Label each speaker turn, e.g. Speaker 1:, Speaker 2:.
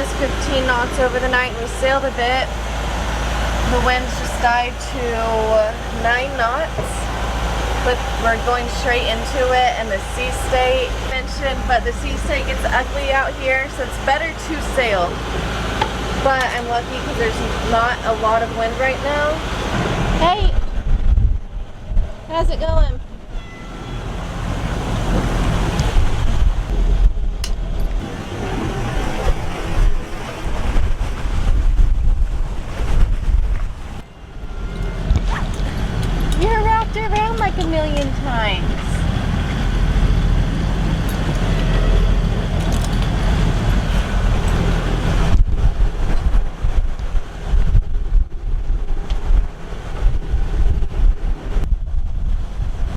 Speaker 1: was 15 knots over the night and we sailed a bit. The winds just died to 9 knots. But we're going straight into it, and the sea state mentioned, but the sea state gets ugly out here, so it's better to sail. But I'm lucky because there's not a lot of wind right now. Hey, how's it going?